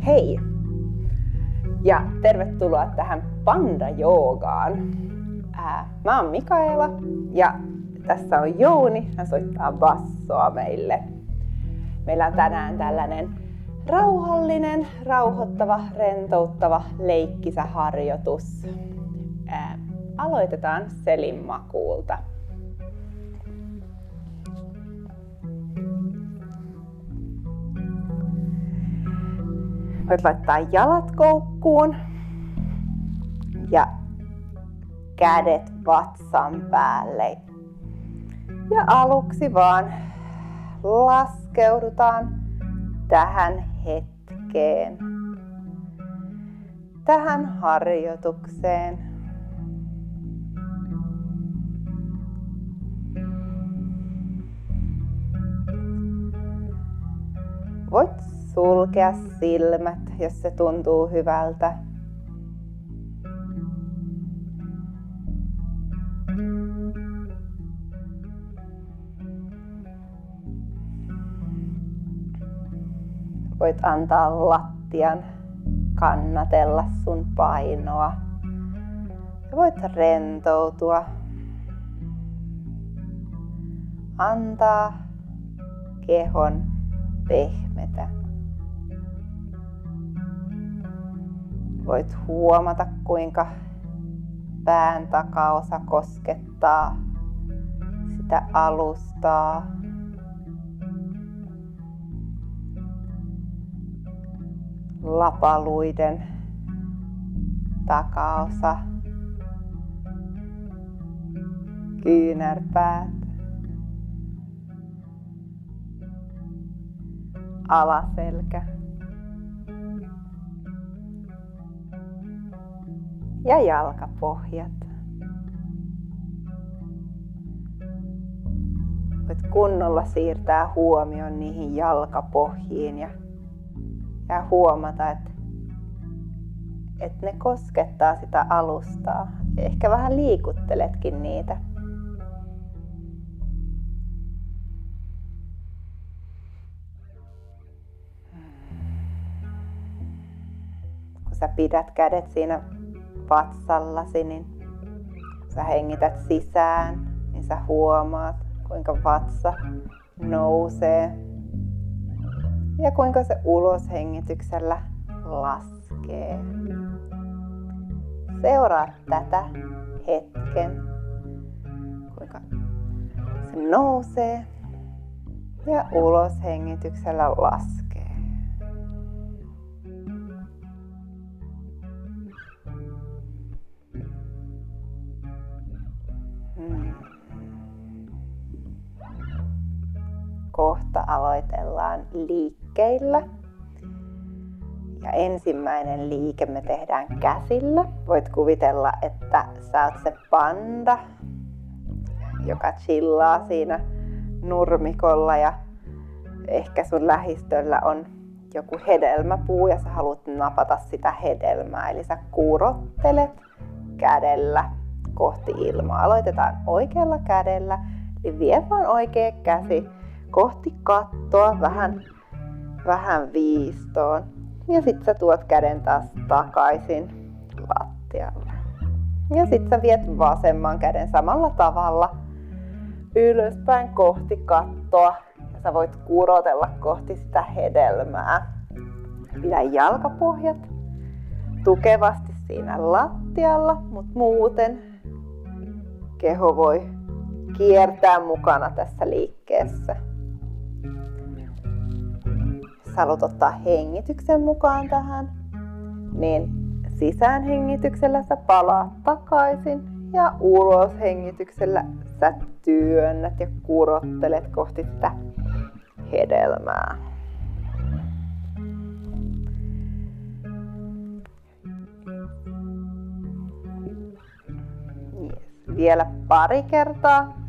Hei! Ja tervetuloa tähän Panda-joogaan. Mä oon Mikaela ja tässä on Jouni. Hän soittaa bassoa meille. Meillä on tänään tällainen rauhallinen, rauhoittava, rentouttava, leikkisä harjoitus. Aloitetaan selin makuulta. Voit laittaa jalat koukkuun ja kädet vatsan päälle. Ja aluksi vaan laskeudutaan tähän hetkeen, tähän harjoitukseen. Voit sulkea silmät, jos se tuntuu hyvältä. Voit antaa lattian kannatella sun painoa. Ja voit rentoutua. Antaa kehon pehmetä. Voit huomata, kuinka pään takaosa koskettaa sitä alustaa. Lapaluiden takaosa. Kyynärpäät. Alaselkä. Ja jalkapohjat. Voit kunnolla siirtää huomion niihin jalkapohjiin ja huomata, että ne koskettaa sitä alustaa. Ehkä vähän liikutteletkin niitä. Kun sä pidät kädet siinä vatsallasi, niin kun sä hengität sisään, niin sä huomaat, kuinka vatsa nousee ja kuinka se uloshengityksellä laskee. Seuraa tätä hetken, kuinka se nousee ja uloshengityksellä laskee. Kohta aloitellaan liikkeillä. Ja ensimmäinen liike me tehdään käsillä. Voit kuvitella, että sä oot se panda, joka chillaa siinä nurmikolla ja ehkä sun lähistöllä on joku hedelmäpuu ja sä haluat napata sitä hedelmää. Eli sä kurottelet kädellä kohti ilmaa. Aloitetaan oikealla kädellä, eli vie vaan oikea käsi kohti kattoa vähän viistoon. Ja sit sä tuot käden taas takaisin lattialle. Ja sit sä viet vasemman käden samalla tavalla ylöspäin kohti kattoa. Ja sä voit kurotella kohti sitä hedelmää. Pidä jalkapohjat tukevasti siinä lattialla, mutta muuten keho voi kiertää mukana tässä liikkeessä. Jos haluat ottaa hengityksen mukaan tähän, niin sisäänhengityksellä sä palaat takaisin ja uloshengityksellä sä työnnät ja kurottelet kohti sitä hedelmää. Yes. Vielä pari kertaa.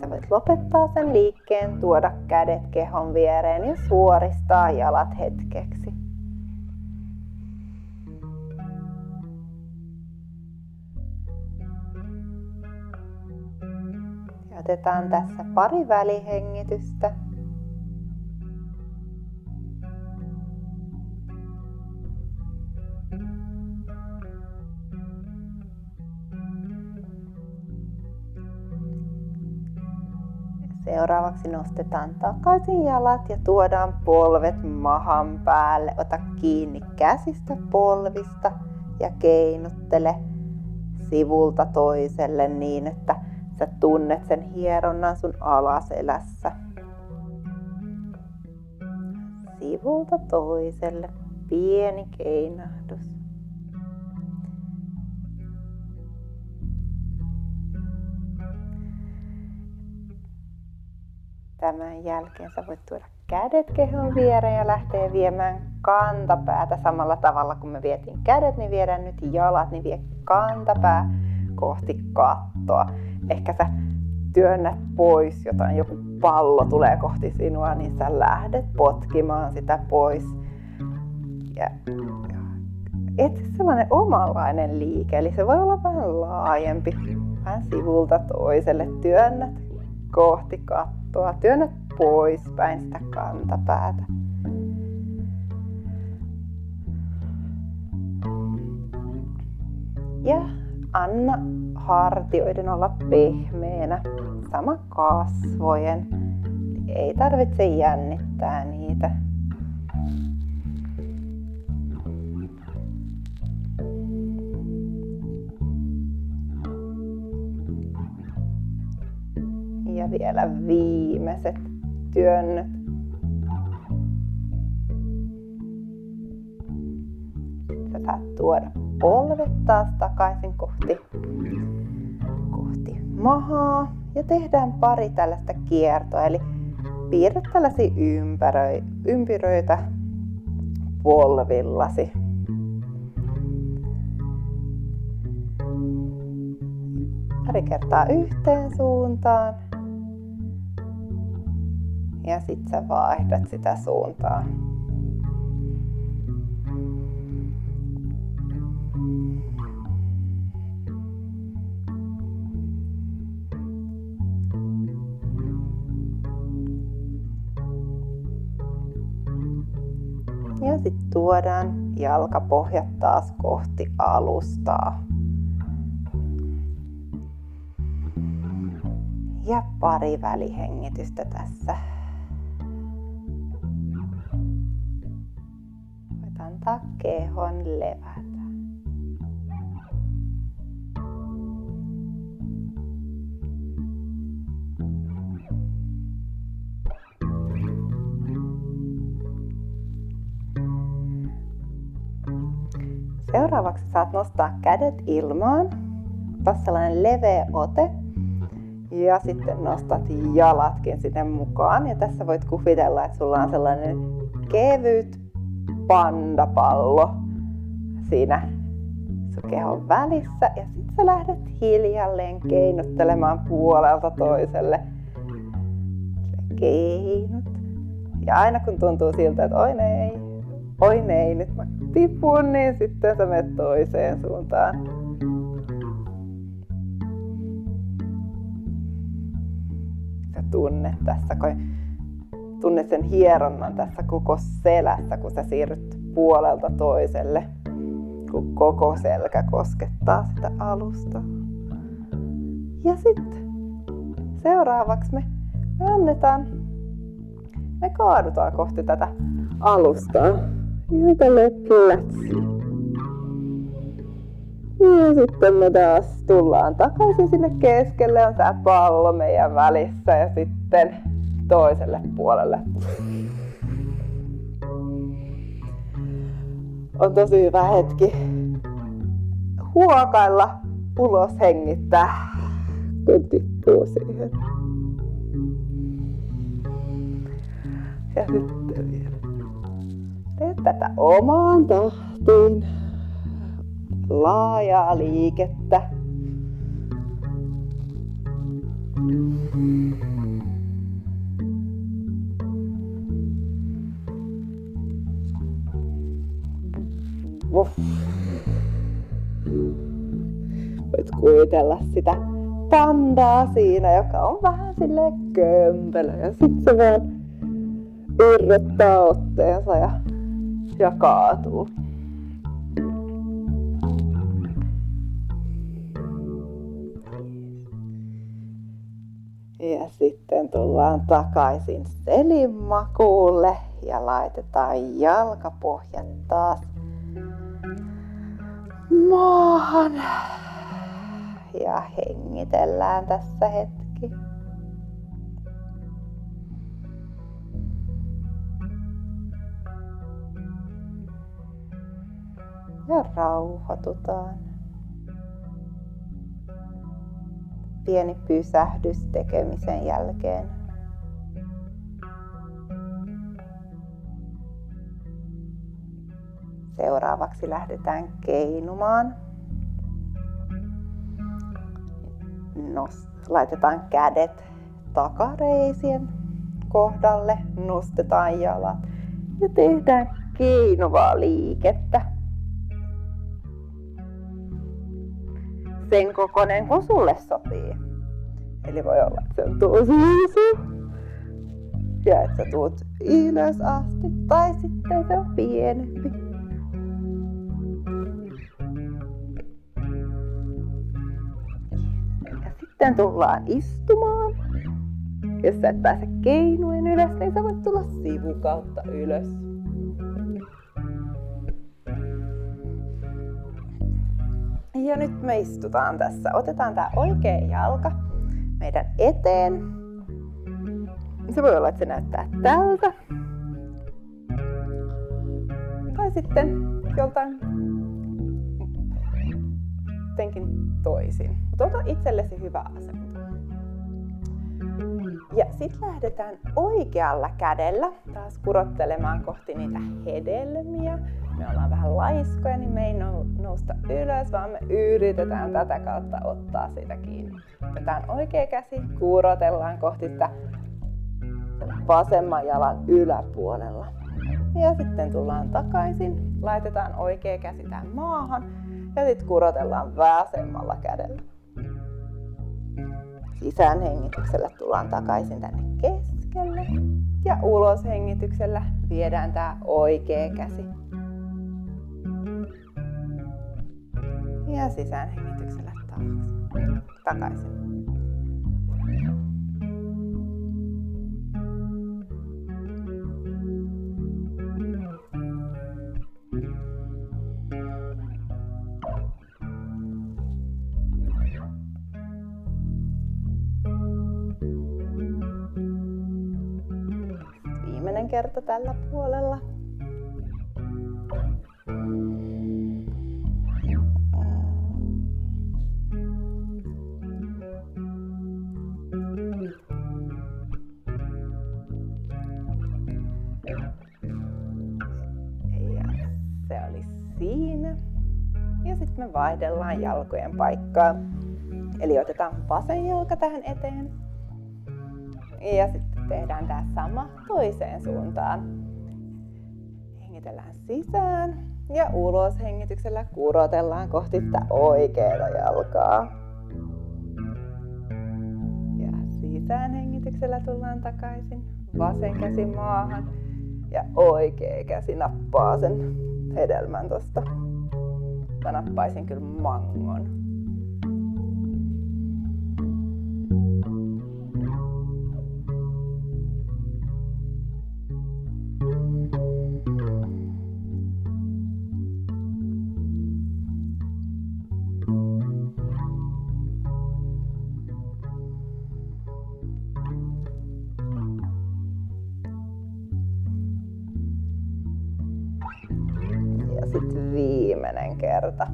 Sä voit lopettaa sen liikkeen, tuoda kädet kehon viereen ja suoristaa jalat hetkeksi. Otetaan tässä pari välihengitystä. Seuraavaksi nostetaan takaisin jalat ja tuodaan polvet mahan päälle. Ota kiinni käsistä polvista ja keinottele sivulta toiselle niin, että sä tunnet sen hieronnan sun alaselässä. Sivulta toiselle pieni keinahdus. Tämän jälkeen sä voit tuoda kädet kehon viereen ja lähteä viemään kantapäätä samalla tavalla kun me vietiin kädet, niin viedään nyt jalat, niin vie kantapää kohti kattoa. Ehkä sä työnnät pois jotain, joku pallo tulee kohti sinua, niin sä lähdet potkimaan sitä pois. Ja etsi sellainen omanlainen liike, eli se voi olla vähän laajempi, vähän sivulta toiselle. Työnnät kohti kattoa, työnnät poispäin sitä kantapäätä. Ja anna hartioiden olla pehmeänä, sama kasvojen. Ei tarvitse jännittää niitä. Ja vielä viimeiset työnnöt. Sä saat tuoda polvet taas takaisin kohti mahaa. Ja tehdään pari tällaista kiertoa. Eli piirrät tällaisia ympyröitä polvillasi. Pari kertaa yhteen suuntaan. Ja sit sä vaihdat sitä suuntaa. Ja sit tuodaan jalkapohjat taas kohti alustaa. Ja pari välihengitystä tässä. Voit antaa kehon levätä. Seuraavaksi saat nostaa kädet ilmaan. Ota sellainen leveä ote. Ja sitten nostat jalatkin sinne mukaan. Ja tässä voit kuvitella, että sulla on sellainen kevyt pandapallo siinä sun kehon välissä. Ja sitten sä lähdet hiljalleen keinottelemaan puolelta toiselle. Keinot. Ja aina kun tuntuu siltä, että oi nei, nyt mä tipun, niin sitten sä menet toiseen suuntaan. Tunne sen hieronnan tässä koko selässä, kun sä siirryt puolelta toiselle, kun koko selkä koskettaa sitä alustaa. Ja sitten seuraavaksi me kaadutaan kohti tätä alustaa. Ihan tälleen plätsi. Ja sitten me taas tullaan takaisin sinne keskelle, on tää pallo meidän välissä ja sitten toiselle puolelle. On tosi hyvä hetki huokailla, ulos hengittää, kun tippuu siihen. Ja sitten vielä tee tätä omaan tahtiin. Laajaa liikettä. Voit kuvitella sitä pandaa siinä, joka on vähän silleen kömpelö. Ja sit se vaan irrottaa otteensa ja kaatuu. Ja sitten tullaan takaisin selinmakuulle ja laitetaan jalkapohjat taas maahan. Ja hengitellään tässä hetki. Ja rauhoitutaan. Pieni pysähdys tekemisen jälkeen. Seuraavaksi lähdetään keinumaan. Laitetaan kädet takareisien kohdalle, nostetaan jalat ja tehdään keinuvaa liikettä. Sen kokoinen kun sulle sopii. Eli voi olla, että se on tosi iso ja että sä tuut ylös asti tai sitten se on pienempi. Sitten tullaan istumaan. Jos sä et pääse keinuen ylös, niin sä voit tulla sivukautta ylös. Ja nyt me istutaan tässä. Otetaan tää oikea jalka meidän eteen. Se voi olla, että se näyttää tältä. Tai sitten joltain jotenkin toisin. Mutta ota itsellesi hyvä asento. Ja sit lähdetään oikealla kädellä taas kurottelemaan kohti niitä hedelmiä. Me ollaan vähän laiskoja, niin me ei nousta ylös, vaan me yritetään tätä kautta ottaa sitä kiinni. Otetaan oikea käsi, kurotellaan kohti sitä vasemman jalan yläpuolella. Ja sitten tullaan takaisin, laitetaan oikea käsi tähän maahan ja sitten kurotellaan vasemmalla kädellä. Sisäänhengityksellä tullaan takaisin tänne keskelle ja uloshengityksellä viedään tää oikea käsi. Ja sisäänhengityksellä takaisin. Viimeinen kerta tällä puolella. Se oli siinä. Ja sitten me vaihdellaan jalkojen paikkaa. Eli otetaan vasen jalka tähän eteen. Ja sitten tehdään tää sama toiseen suuntaan. Hengitellään sisään ja ulos hengityksellä kurotellaan kohti sitä oikeaa jalkaa. Ja sisään hengityksellä tullaan takaisin. Vasen käsi maahan ja oikea käsi nappaa sen hedelmän tosta. Mä nappaisin kyllä mangon. Ja sitten viimeinen kerta.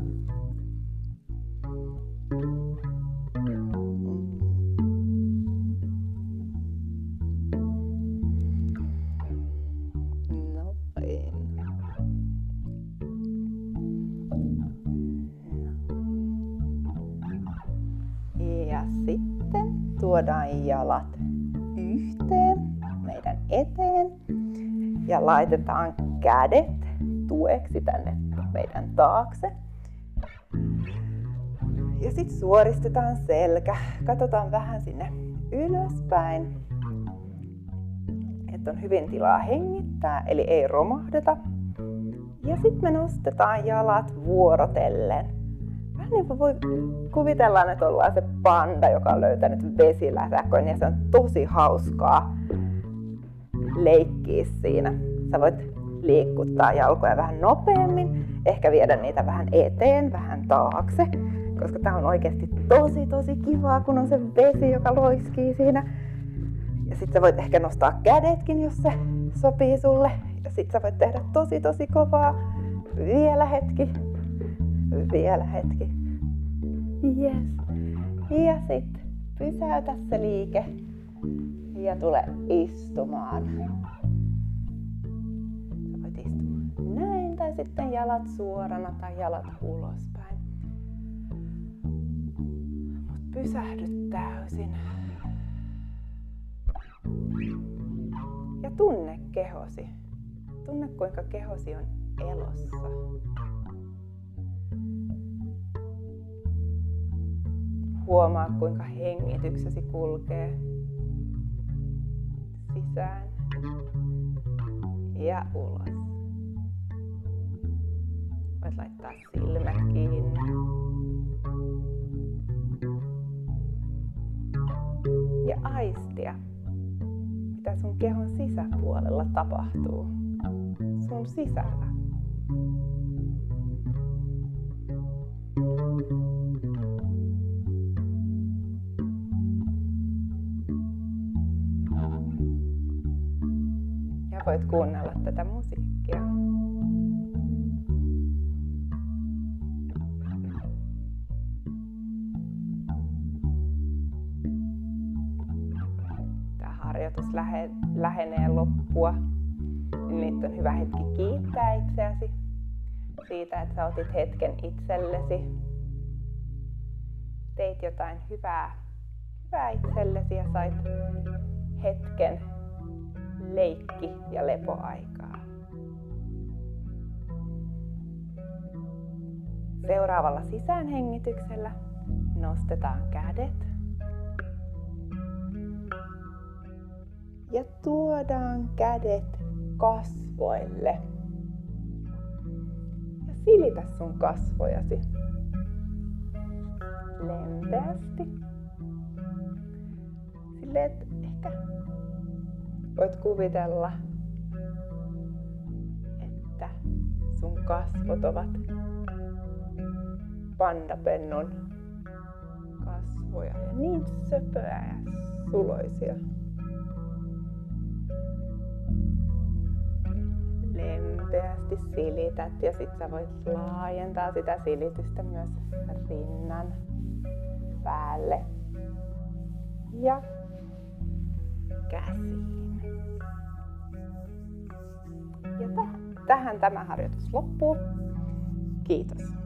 Noin. Ja sitten tuodaan jalat yhteen meidän eteen ja laitetaan kädet tueksi tänne meidän taakse. Ja sit suoristetaan selkä. Katsotaan vähän sinne ylöspäin. Että on hyvin tilaa hengittää, eli ei romahdeta. Ja sit me nostetaan jalat vuorotellen. Vähän niin kuin voi kuvitella, että ollaan se panda, joka on löytänyt vesilätäkön, ja se on tosi hauskaa leikkiä siinä. Sä voit liikuttaa jalkoja vähän nopeammin, ehkä viedä niitä vähän eteen, vähän taakse, koska tää on oikeasti tosi kivaa, kun on se vesi, joka loiskii siinä. Ja sit sä voit ehkä nostaa kädetkin, jos se sopii sulle. Ja sit sä voit tehdä tosi kovaa. Vielä hetki. Yes. Ja sit pysäytä se liike. Ja tule istumaan. Sä voit istua näin tai sitten jalat suorana tai jalat ulospäin. Mut pysähdy täysin. Ja tunne kehosi. Tunne, kuinka kehosi on elossa. Huomaa, kuinka hengityksesi kulkee sisään ja ulos. Voit laittaa silmät kiinni. Ja aistia, mitä sun kehon sisäpuolella tapahtuu. Sun sisällä. Ja voit kuunnella tätä musiikkia. Tämä harjoitus lähenee loppua. Nyt on hyvä hetki kiittää itseäsi siitä, että sä otit hetken itsellesi. Teit jotain hyvää itsellesi ja sait hetken leikki- ja lepoaikaa. Seuraavalla sisäänhengityksellä nostetaan kädet. Ja tuodaan kädet kasvoille. Ja silitä sun kasvojasi lempeästi. Silleen, että ehkä voit kuvitella, että sun kasvot ovat pandapennun kasvoja ja niin söpöä ja suloisia. Lempeästi silität ja sit sä voit laajentaa sitä silitystä myös rinnan päälle ja käsiin. Ja tähän tämä harjoitus loppuu. Kiitos.